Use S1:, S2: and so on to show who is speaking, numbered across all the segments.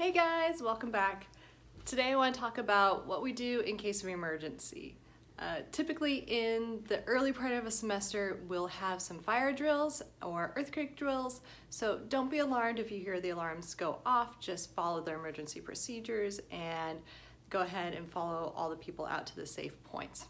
S1: Hey guys, welcome back. Today I want to talk about what we do in case of emergency. Typically in the early part of a semester we'll have some fire drills or earthquake drills, so don't be alarmed if you hear the alarms go off. Just follow the emergency procedures and go ahead and follow all the people out to the safe points.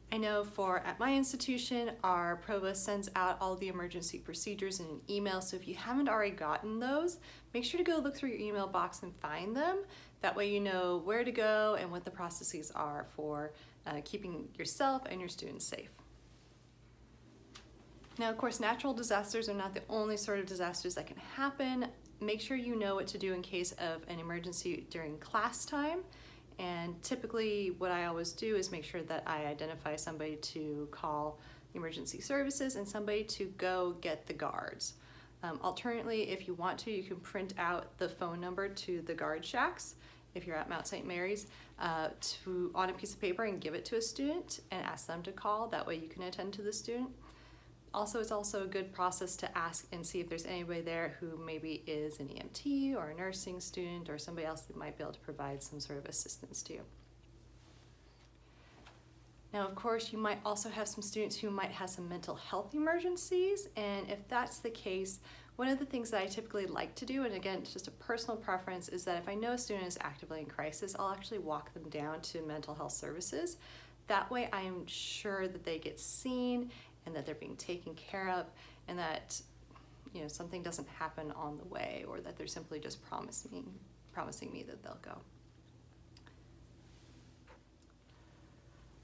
S1: I know at my institution, our provost sends out all the emergency procedures in an email, so if you haven't already gotten those, make sure to go look through your email box and find them. That way you know where to go and what the processes are for keeping yourself and your students safe. Now, of course, natural disasters are not the only sort of disasters that can happen. Make sure you know what to do in case of an emergency during class time. And typically what I always do is make sure that I identify somebody to call emergency services and somebody to go get the guards. Alternately, if you want to, you can print out the phone number to the guard shacks if you're at Mount St. Mary's on a piece of paper and give it to a student and ask them to call. That way you can attend to the student. Also, it's also a good process to ask and see if there's anybody there who maybe is an EMT or a nursing student or somebody else that might be able to provide some sort of assistance to you. Now, of course, you might also have some students who might have some mental health emergencies, and if that's the case, one of the things that I typically like to do, and again, it's just a personal preference, is that if I know a student is actively in crisis, I'll actually walk them down to mental health services. That way I am sure that they get seen and that they're being taken care of, and that something doesn't happen on the way, or that they're simply just promising me that they'll go.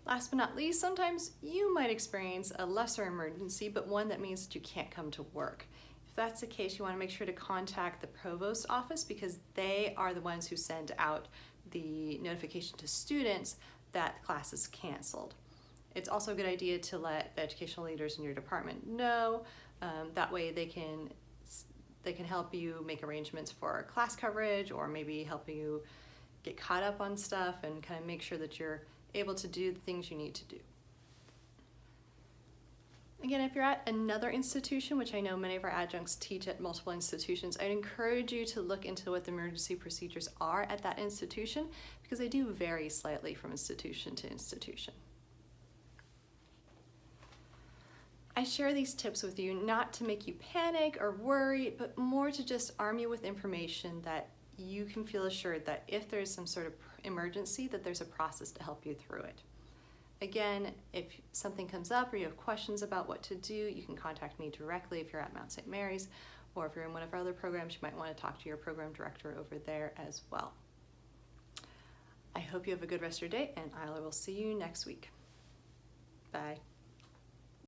S1: Last but not least, sometimes you might experience a lesser emergency, but one that means that you can't come to work. If that's the case, you want to make sure to contact the Provost office, because they are the ones who send out the notification to students that the class is canceled. It's also a good idea to let the educational leaders in your department know. That way they can help you make arrangements for class coverage, or maybe help you get caught up on stuff and kind of make sure that you're able to do the things you need to do. Again, if you're at another institution, which I know many of our adjuncts teach at multiple institutions, I'd encourage you to look into what the emergency procedures are at that institution, because they do vary slightly from institution to institution. I share these tips with you not to make you panic or worry, but more to just arm you with information that you can feel assured that if there's some sort of emergency, that there's a process to help you through it. Again, if something comes up or you have questions about what to do, you can contact me directly if you're at Mount St. Mary's, or if you're in one of our other programs, you might want to talk to your program director over there as well. I hope you have a good rest of your day, and I will see you next week. Bye.